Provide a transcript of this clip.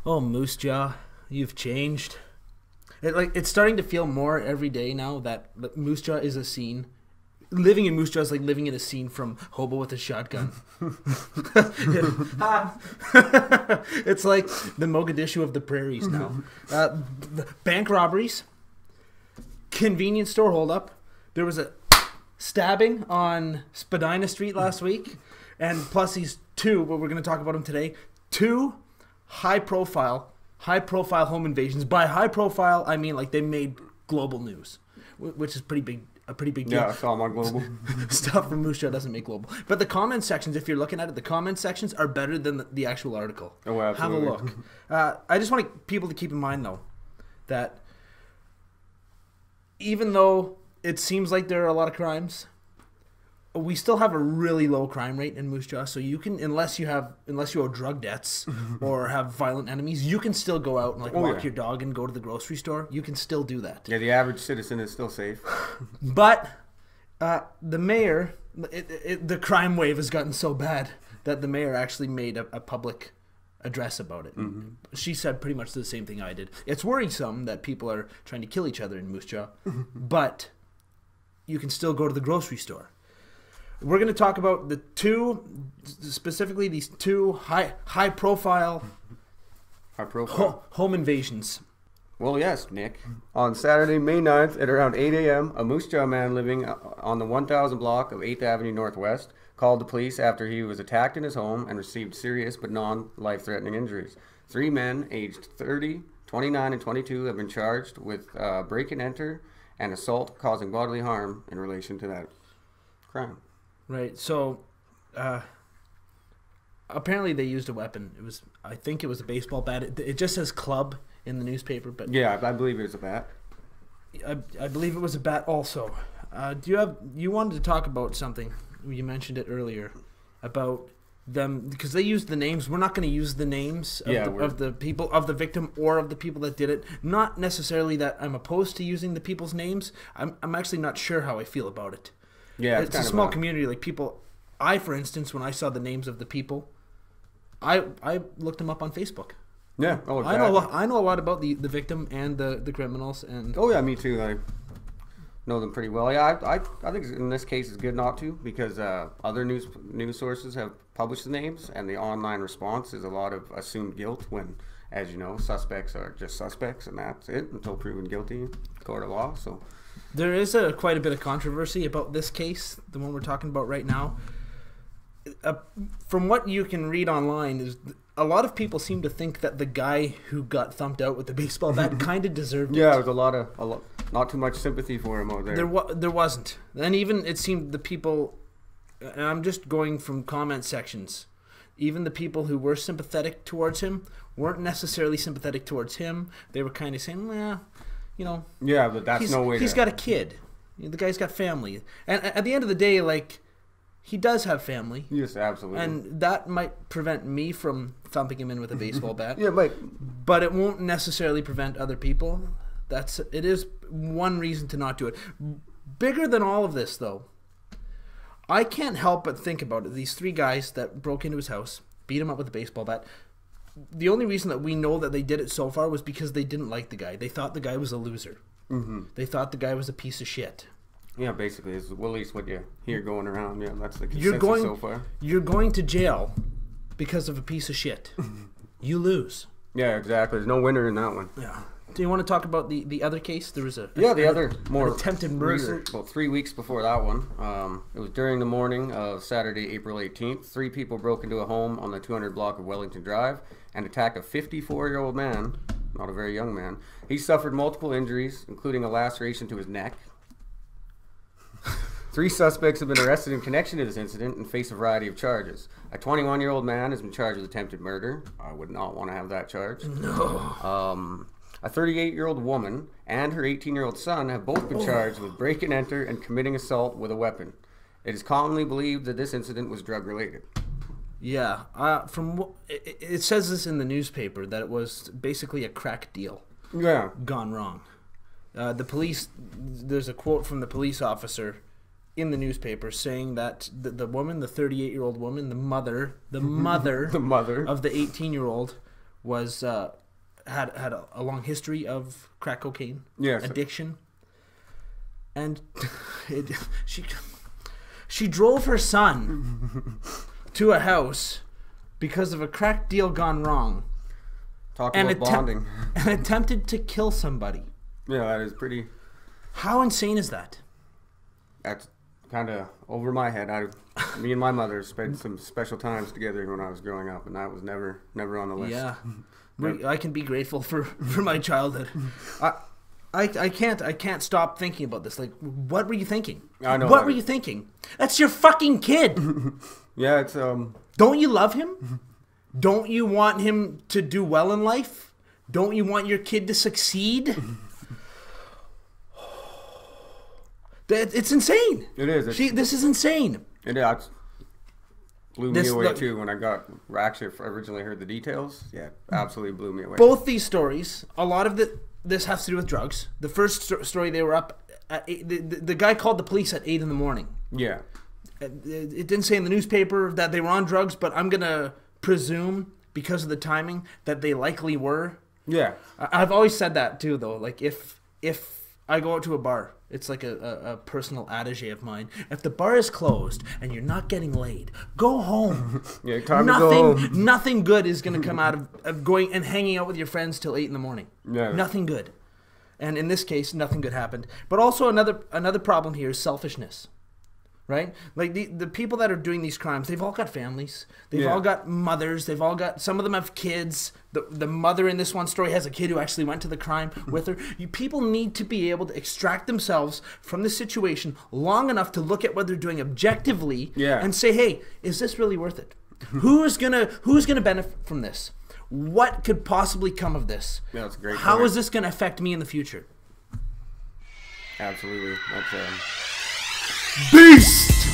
Oh, Moose Jaw, you've changed. It's starting to feel more every day now that Moose Jaw is a scene. Living in Moose Jaw is like living in a scene from Hobo with a Shotgun. It's like the Mogadishu of the prairies now. Bank robberies, convenience store holdup. There was a stabbing on Spadina Street last week, and plus these two, but we're going to talk about them today. Two high-profile home invasions. By high-profile, I mean like they made global news, which is a pretty big deal. Yeah, I saw them on Global. Stuff from Moose Jaw doesn't make global. But the comment sections, if you're looking at it, the comment sections are better than the actual article. Oh, absolutely. Have a look. I just want people to keep in mind, though, that even though it seems like there are a lot of crimes, we still have a really low crime rate in Moose Jaw. So you can, unless you owe drug debts or have violent enemies, you can still go out and walk your dog and go to the grocery store. You can still do that. Yeah, the average citizen is still safe. But the mayor, the crime wave has gotten so bad that the mayor actually made a public address about it. Mm-hmm. She said pretty much the same thing I did. It's worrisome that people are trying to kill each other in Moose Jaw, but you can still go to the grocery store. We're going to talk about the two, specifically these two high profile home invasions. Well, yes, Nick. On Saturday, May 9th at around 8 a.m., a Moose Jaw man living on the 1000 block of 8th Avenue Northwest called the police after he was attacked in his home and received serious but non-life-threatening injuries. 3 men aged 30, 29, and 22 have been charged with break-and-enter and assault causing bodily harm in relation to that crime. Right. So, apparently they used a weapon. I think it was a baseball bat. It just says club in the newspaper, but yeah, I believe it was a bat. I believe it was a bat also. You wanted to talk about something? You mentioned it earlier about them because they used the names. We're not going to use the names of the people, of the victim, or of the people that did it. Not necessarily that I'm opposed to using the people's names. I'm actually not sure how I feel about it. Yeah, it's a small community. Like people, for instance, when I saw the names of the people, I looked them up on Facebook. Yeah, oh, exactly. I know a lot about the victim and the criminals. And oh yeah, me too. I know them pretty well. Yeah, I think in this case it's good not to because other news sources have published the names, and the online response is a lot of assumed guilt when, as you know, suspects are just suspects, and that's it until proven guilty in court of law. So. There is quite a bit of controversy about this case, the one we're talking about right now. From what you can read online, is a lot of people seem to think that the guy who got thumped out with the baseball bat kind of deserved it. Yeah, there was a lot, not too much sympathy for him out there. There wasn't. And even it seemed the people, and I'm just going from comment sections, even the people who were sympathetic towards him weren't necessarily sympathetic towards him. They were kind of saying, well, you know, yeah, but that's no way. He's got a kid. The guy's got family, and at the end of the day, like, he does have family. Yes, absolutely. And that might prevent me from thumping him in with a baseball bat. Yeah, but it won't necessarily prevent other people. It is one reason to not do it. Bigger than all of this, though, I can't help but think about it. These 3 guys that broke into his house, beat him up with a baseball bat. The only reason that we know that they did it so far was because they didn't like the guy. They thought the guy was a loser. Mm-hmm. They thought the guy was a piece of shit. Yeah, basically, it's at least what you hear going around. Yeah, that's the consensus so far. You're going to jail because of a piece of shit. You lose. Yeah, exactly. There's no winner in that one. Yeah. Do you want to talk about the other case? There was the other more attempted murder. Recent, about 3 weeks before that one. It was during the morning of Saturday, April 18th. 3 people broke into a home on the 200 block of Wellington Drive and attacked a 54-year-old man, not a very young man. He suffered multiple injuries, including a laceration to his neck. 3 suspects have been arrested in connection to this incident and face a variety of charges. A 21-year-old man has been charged with attempted murder. I would not want to have that charge. No. A 38-year-old woman and her 18-year-old son have both been charged with break and enter and committing assault with a weapon. It is commonly believed that this incident was drug-related. Yeah. It says this in the newspaper that it was basically a crack deal. Yeah. Gone wrong. The police, there's a quote from the police officer in the newspaper saying that the woman, the 38-year-old woman, the mother the mother of the 18-year-old was had a long history of crack cocaine addiction, and she drove her son to a house because of a crack deal gone wrong. Talk about bonding. And attempted to kill somebody. Yeah, that is pretty. How insane is that? That's kind of over my head. Me and my mother spent some special times together when I was growing up, and that was never on the list. Yeah, I can be grateful for my childhood. I can't stop thinking about this. Like, what were you thinking? I know. What were you thinking? That's your fucking kid. Yeah, it's Don't you love him? Don't you want him to do well in life? Don't you want your kid to succeed? It's insane. It is. This is insane. It blew me away too when I originally heard the details. Yeah, absolutely blew me away. Both these stories, a lot of this has to do with drugs. The first story, they were up at 8, the guy called the police at 8 in the morning. Yeah. It didn't say in the newspaper that they were on drugs, but I'm gonna presume because of the timing that they likely were. Yeah. I've always said that too, though. Like if I go out to a bar, it's like a personal adage of mine. If the bar is closed and you're not getting laid, go home. Yeah, time to go home. Nothing good is going to come out of going and hanging out with your friends till 8 in the morning. Yeah. Nothing good. And in this case, nothing good happened. But also another problem here is selfishness. Right? Like the people that are doing these crimes, they've all got families. They've all got mothers. They've all got, some of them have kids. The mother in this one story has a kid who actually went to the crime with her. People need to be able to extract themselves from the situation long enough to look at what they're doing objectively and say, hey, is this really worth it? Who's gonna benefit from this? What could possibly come of this? Yeah, that's a great How point. is this gonna affect me in the future? Absolutely. That's Beast!